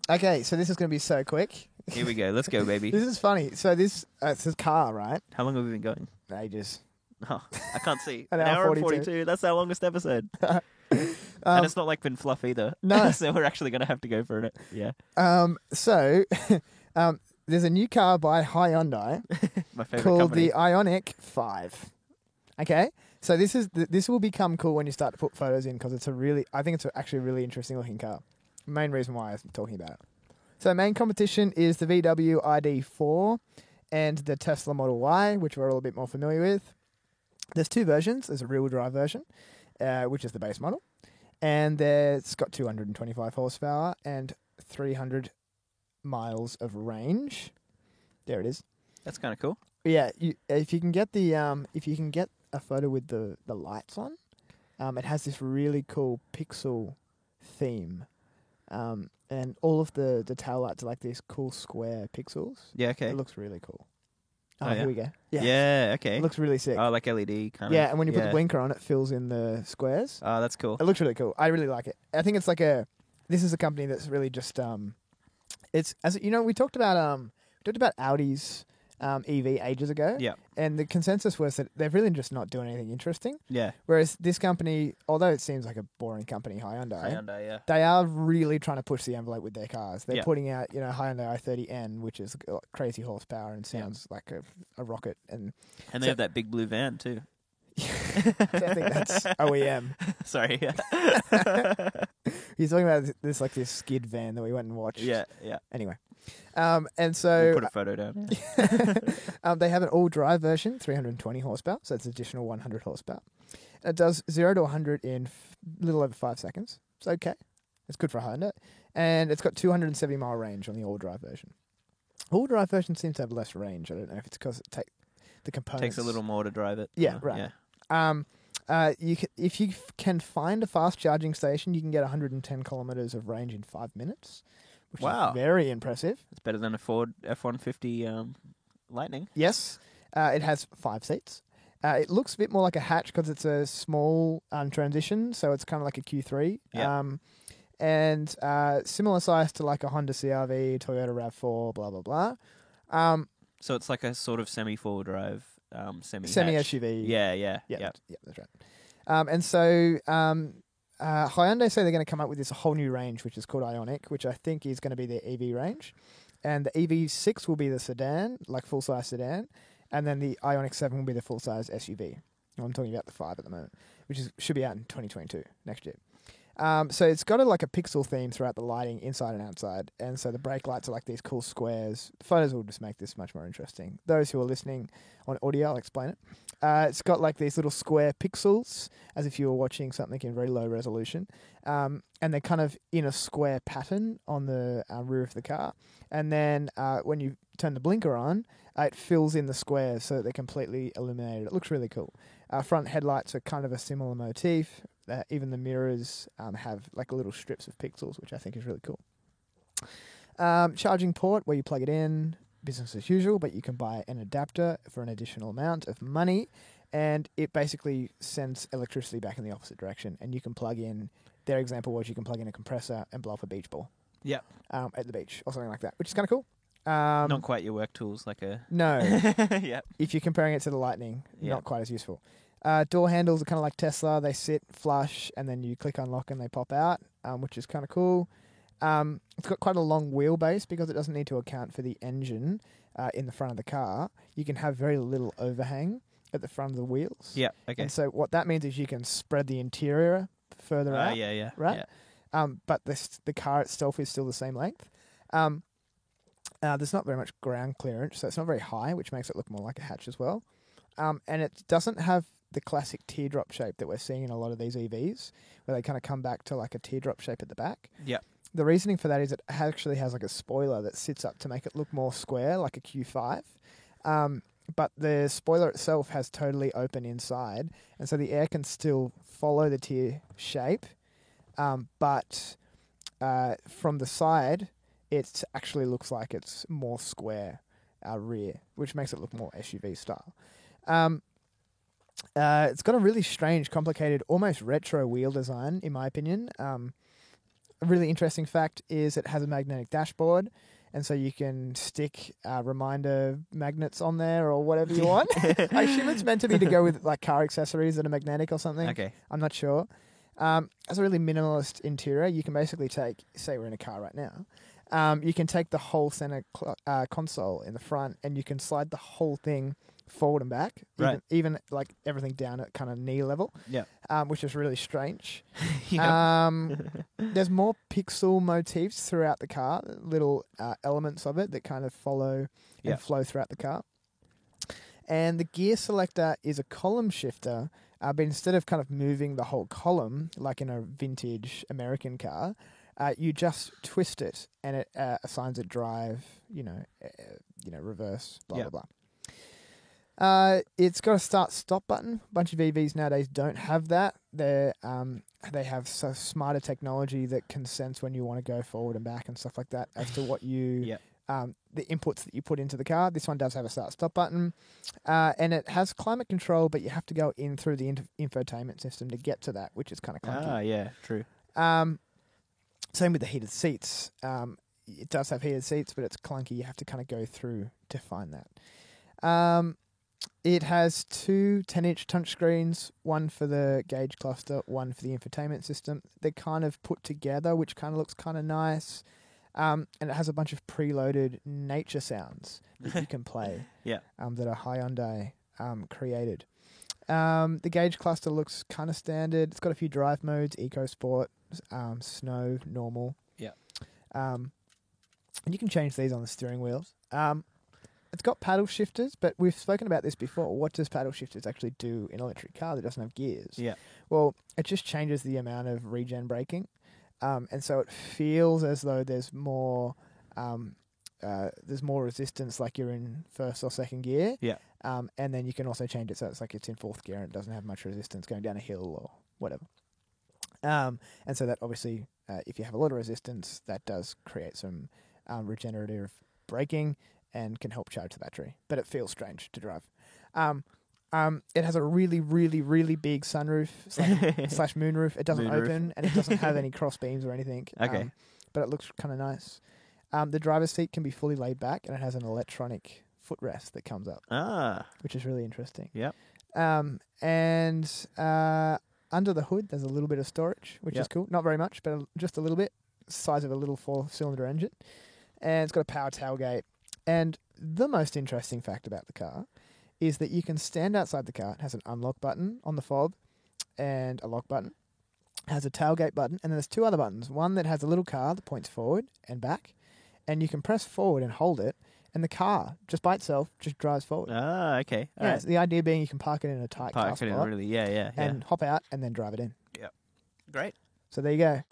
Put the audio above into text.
Okay, so this is going to be so quick. Here we go. Let's go, baby. This is funny. So this it's a car, right? How long have we been going? Ages. Oh, I can't see. An An hour hour and 42. 42. That's our longest episode. And it's not like been fluff either. No. So we're actually going to have to go for it. Yeah. So there's a new car by Hyundai My favorite called company. the Ioniq 5. Okay, so this will become cool when you start to put photos in because I think it's actually a really interesting looking car. Main reason why I'm talking about it. So main competition is the VW ID4 and the Tesla Model Y, which we're all a bit more familiar with. There's two versions. There's a rear-wheel drive version, which is the base model, and it's got 225 horsepower and 300 miles of range. There it is. That's kind of cool. Yeah, if you can get a photo with the lights on, it has this really cool pixel theme, and all of the tail lights are like these cool square pixels. Yeah, okay. It looks really cool. Oh, Oh, yeah? here we go. Yeah, Yeah, okay. it looks really sick. Oh, like LED kind of. Yeah, and when you put the blinker on, it fills in the squares. Oh, that's cool. It looks really cool. I really like it. I think it's this is a company that's really just it's as you know we talked about Audi's EV ages ago. Yeah. And the consensus was that they're really just not doing anything interesting. Yeah. Whereas this company, although it seems like a boring company, Hyundai, Yeah. they are really trying to push the envelope with their cars. They're Yeah. putting out, Hyundai i30N, which is got crazy horsepower and sounds like a rocket. And And they So- have that big blue van too. I don't think that's OEM. Sorry. Yeah. He's talking about this skid van that we went and watched. yeah. Anyway. And We'll so put a photo down. they have an all-drive version, 320 horsepower, so it's additional 100 horsepower. It does 0 to 100 in a little over 5 seconds. It's okay. It's good for a Honda. And it's got 270 mile range on the all-drive version. All-drive version seems to have less range. I don't know if it's because the components... Takes a little more to drive it. Yeah, right. Yeah. If you can find a fast charging station, you can get 110 kilometers of range in 5 minutes, which Wow. is very impressive. It's better than a Ford F-150 Lightning. Yes, it has 5 seats. It looks a bit more like a hatch because it's a small transition, so it's kind of like a Q3. Yeah. And similar size to like a Honda CR-V, Toyota RAV4, blah, blah, blah. So it's like a sort of semi-four-wheel drive, Semi semi-hatch. SUV. Yeah. Yeah, that's right. And so Hyundai say they're going to come up with this whole new range, which is called Ioniq, which I think is going to be their EV range. And the EV6 will be the sedan, like full-size sedan. And then the Ioniq 7 will be the full-size SUV. I'm talking about the 5 at the moment, which should be out in 2022, next year. So it's got a pixel theme throughout the lighting, inside and outside. And so the brake lights are like these cool squares. Photos will just make this much more interesting. Those who are listening on audio, I'll explain it. It's got like these little square pixels, as if you were watching something in very low resolution. And they're kind of in a square pattern on the rear of the car. And then when you turn the blinker on, it fills in the squares so that they're completely illuminated. It looks really cool. Front headlights are kind of a similar motif. Even the mirrors have like little strips of pixels, which I think is really cool. Charging port where you plug it in, business as usual, but you can buy an adapter for an additional amount of money, and it basically sends electricity back in the opposite direction. And you can plug in, their example was you can plug in a compressor and blow up a beach ball. Yeah. At the beach or something like that, which is kind of cool. Not quite your work tools, like a... No. Yeah. If you're comparing it to the Lightning, Yeah. not quite as useful. Door handles are kind of like Tesla. They sit flush, and then you click unlock and they pop out, which is kind of cool. It's got quite a long wheelbase because it doesn't need to account for the engine in the front of the car. You can have very little overhang at the front of the wheels. Yeah, okay. And so what that means is you can spread the interior further out. Yeah. Right? Yeah. But the car itself is still the same length. There's not very much ground clearance, so it's not very high, which makes it look more like a hatch as well. And it doesn't have the classic teardrop shape that we're seeing in a lot of these EVs, where they kind of come back to like a teardrop shape at the back. Yeah. The reasoning for that is it actually has like a spoiler that sits up to make it look more square, like a Q5. But the spoiler itself has totally open inside, and so the air can still follow the tear shape, but from the side, it actually looks like it's more square rear, which makes it look more SUV style. It's got a really strange, complicated, almost retro wheel design, in my opinion. A really interesting fact is it has a magnetic dashboard, and so you can stick reminder magnets on there or whatever you want. I assume it's meant to be to go with like car accessories that are magnetic or something. Okay. I'm not sure. It's a really minimalist interior. You can basically take, say we're in a car right now, you can take the whole center console in the front and you can slide the whole thing forward and back, Right. even like everything down at kind of knee level, Yeah. which is really strange. Yeah. There's more pixel motifs throughout the car, little elements of it that kind of follow Yeah. and flow throughout the car. And the gear selector is a column shifter, but instead of kind of moving the whole column like in a vintage American car, you just twist it and it assigns a drive, reverse, blah, Yeah. blah, blah. It's got a start-stop button. A bunch of EVs nowadays don't have that. They have so smarter technology that can sense when you want to go forward and back and stuff like that as to what you... Yep. the inputs that you put into the car. This one does have a start-stop button, and it has climate control, but you have to go in through the infotainment system to get to that, which is kind of clunky. Ah, yeah, true. Same with the heated seats. It does have heated seats, but it's clunky. You have to kind of go through to find that. It has two 10-inch touchscreens, one for the gauge cluster, one for the infotainment system. They're kind of put together, which kind of looks kind of nice. And it has a bunch of preloaded nature sounds that you can play. Yeah. That are Hyundai created. The gauge cluster looks kind of standard. It's got a few drive modes: Eco Sport, Snow, Normal. Yeah. And you can change these on the steering wheels. It's got paddle shifters, but we've spoken about this before. What does paddle shifters actually do in an electric car that doesn't have gears? Yeah. Well, it just changes the amount of regen braking. And so it feels as though there's more resistance, like you're in first or second gear. Yeah. And then you can also change it so it's like it's in fourth gear and it doesn't have much resistance going down a hill or whatever. And so that obviously, if you have a lot of resistance, that does create some regenerative braking and can help charge the battery. But it feels strange to drive. It has a really, really, really big sunroof slash moonroof. It doesn't open and it doesn't have any cross beams or anything. Okay. But it looks kind of nice. The driver's seat can be fully laid back and it has an electronic footrest that comes up, which is really interesting. Yep. And under the hood, there's a little bit of storage, which is cool. Not very much, but just a little bit. Size of a little 4-cylinder engine. And it's got a power tailgate. And the most interesting fact about the car is that you can stand outside the car. It has an unlock button on the fob and a lock button. It has a tailgate button, and then there's two other buttons. One that has a little car that points forward and back, and you can press forward and hold it, and the car, just by itself, just drives forward. Ah, okay. All Yeah, right. so the idea being you can park it in a tight car Park it in spot really, yeah. and hop out and then drive it in. Great. So there you go.